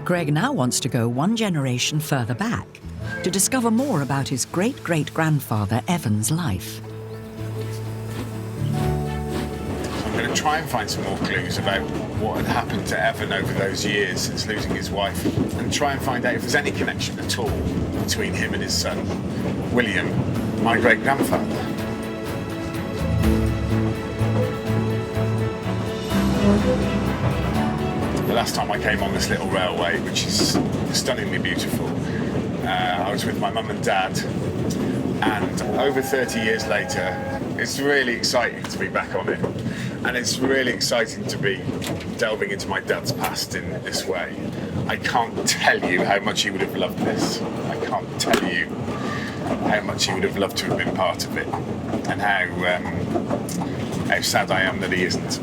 Greg now wants to go one generation further back to discover more about his great-great-grandfather Evan's life. I'm going to try and find some more clues about what had happened to Evan over those years since losing his wife, and try and find out if there's any connection at all between him and his son, William, my great-grandfather. The last time I came on this little railway, which is stunningly beautiful, I was with my mum and dad, and over 30 years later, it's really exciting to be back on it. And it's really exciting to be delving into my dad's past in this way. I can't tell you how much he would have loved this. I can't tell you how much he would have loved to have been part of it, and how sad I am that he isn't.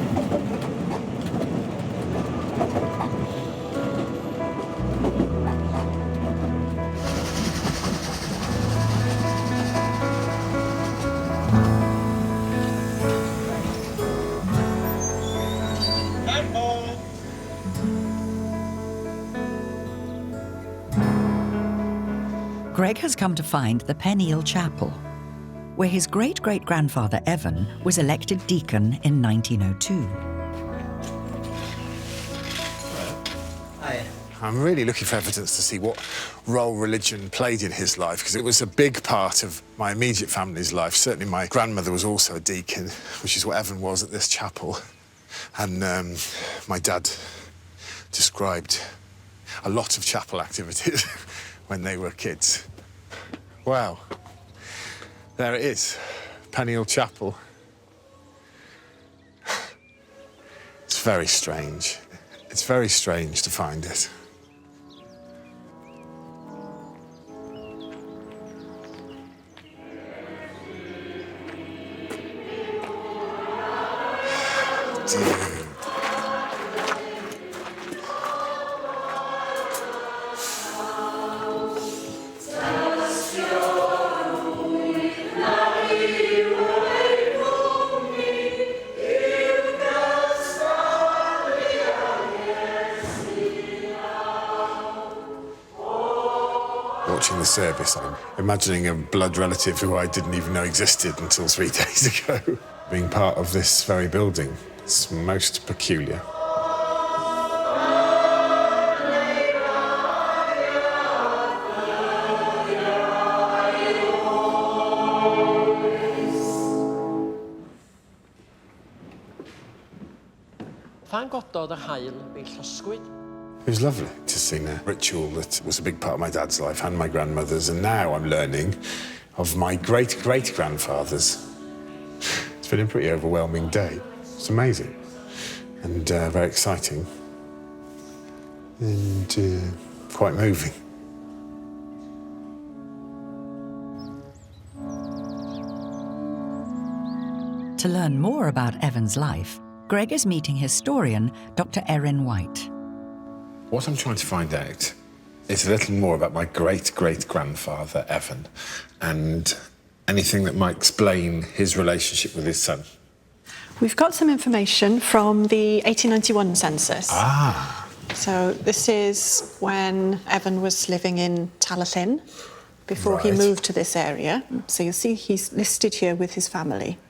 Greg has come to find the Penneal Chapel, where his great-great-grandfather Evan was elected deacon in 1902. I'm really looking for evidence to see what role religion played in his life, because it was a big part of my immediate family's life. Certainly my grandmother was also a deacon, which is what Evan was at this chapel. And my dad described a lot of chapel activities when they were kids. Wow. There it is, Penneal Chapel. It's very strange. It's very strange to find it. Watching the service, I'm imagining a blood relative who I didn't even know existed until 3 days ago being part of this very building. It's most peculiar. It was lovely to sing a ritual that was a big part of my dad's life and my grandmother's, and now I'm learning of my great-great-grandfather's. It's been a pretty overwhelming day. It's amazing and very exciting and quite moving. To learn more about Evan's life, Greg is meeting historian Dr. Erin White. What I'm trying to find out is a little more about my great-great-grandfather, Evan, and anything that might explain his relationship with his son. We've got some information from the 1891 census. Ah. So this is when Evan was living in Talyllyn before he Right. moved to this area. So you'll see he's listed here with his family.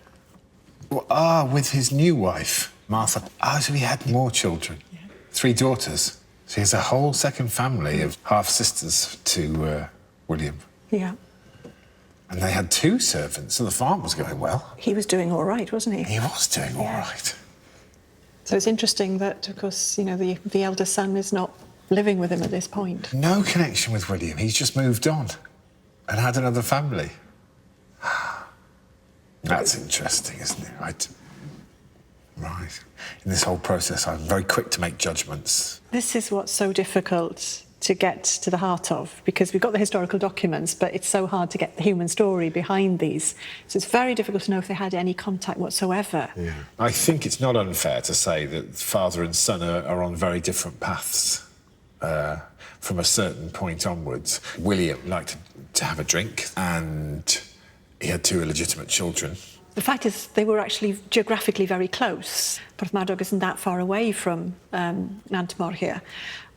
Well, with his new wife, Martha. So he had more children. Yeah. 3 daughters. So he has a whole second family of half-sisters to William. Yeah. And they had 2 servants, so the farm was going well. He was doing all right, wasn't he? He was doing all right. So it's interesting that, of course, you know, the eldest son is not living with him at this point. No connection with William. He's just moved on and had another family. That's interesting, isn't it? Right. In this whole process, I'm very quick to make judgments. This is what's so difficult to get to the heart of, because we've got the historical documents, but it's so hard to get the human story behind these. So it's very difficult to know if they had any contact whatsoever. Yeah. I think it's not unfair to say that father and son are on very different paths from a certain point onwards. William liked to have a drink, and he had 2 illegitimate children. The fact is, they were actually geographically very close. Porthmadog isn't that far away from Nantmor here.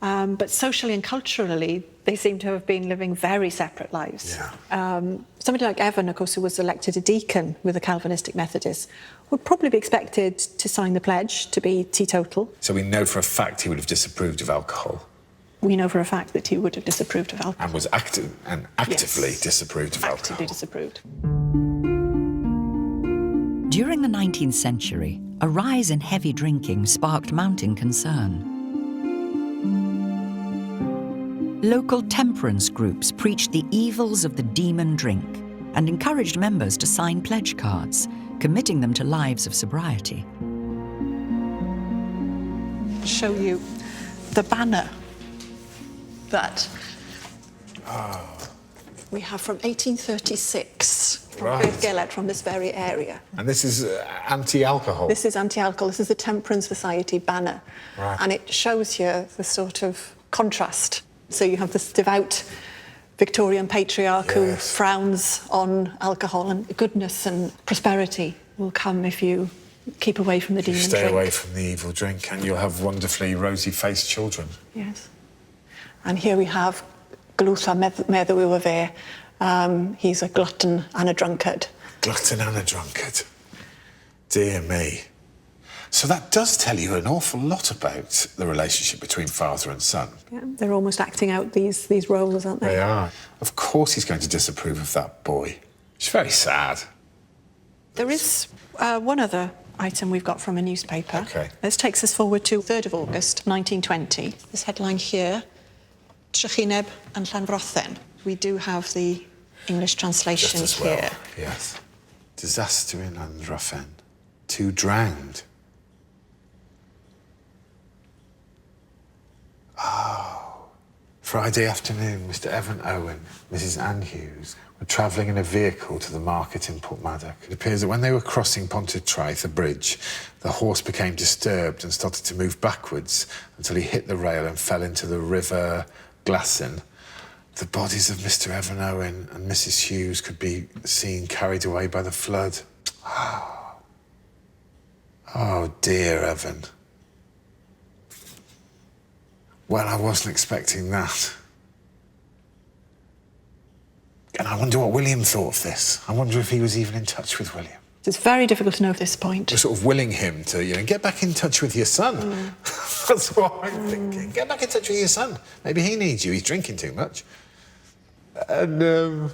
But socially and culturally, they seem to have been living very separate lives. Yeah. Somebody like Evan, of course, who was elected a deacon with the Calvinistic Methodists, would probably be expected to sign the pledge to be teetotal. So we know for a fact he would have disapproved of alcohol. We know for a fact that he would have disapproved of alcohol. And was actively disapproved of alcohol. Actively disapproved. During the 19th century, a rise in heavy drinking sparked mounting concern. Local temperance groups preached the evils of the demon drink and encouraged members to sign pledge cards, committing them to lives of sobriety. I'll show you the banner that we have from 1836 from Beth from this very area. And this is anti-alcohol? This is anti-alcohol. This is the Temperance Society banner. Right. And it shows here the sort of contrast. So you have this devout Victorian patriarch who frowns on alcohol, and goodness and prosperity will come if you keep away from the demon drink. Stay away from the evil drink and you'll have wonderfully rosy-faced children. Yes. And here we have Glutha Meddwywer. He's a glutton and a drunkard. Glutton and a drunkard. Dear me. So that does tell you an awful lot about the relationship between father and son. Yeah, they're almost acting out these roles, aren't they? They are. Of course he's going to disapprove of that boy. It's very sad. There is one other item we've got from a newspaper. OK. This takes us forward to 3rd of August, 1920. This headline here, Trychineb and Llanfrothen. We do have the English translation Just as well, here. yes. Disaster in Llanfrothen. 2 drowned. Oh. Friday afternoon, Mr. Evan Owen, Mrs. Ann Hughes were travelling in a vehicle to the market in Porthmadog. It appears that when they were crossing Pontytraeth, a bridge, the horse became disturbed and started to move backwards until he hit the rail and fell into the river Glasyn. The bodies of Mr. Evan Owen and Mrs. Hughes could be seen carried away by the flood. Oh dear, Evan. Well, I wasn't expecting that. And I wonder what William thought of this. I wonder if he was even in touch with William. It's very difficult to know at this point. We're sort of willing him to, get back in touch with your son. That's what I'm thinking. Get back in touch with your son. Maybe he needs you. He's drinking too much. And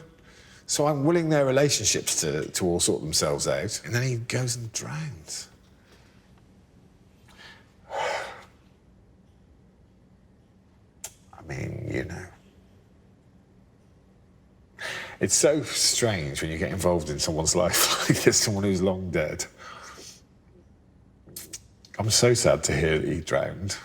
so I'm willing their relationships to all sort themselves out. And then he goes and drowns. I mean, It's so strange when you get involved in someone's life like this, someone who's long dead. I'm so sad to hear that he drowned.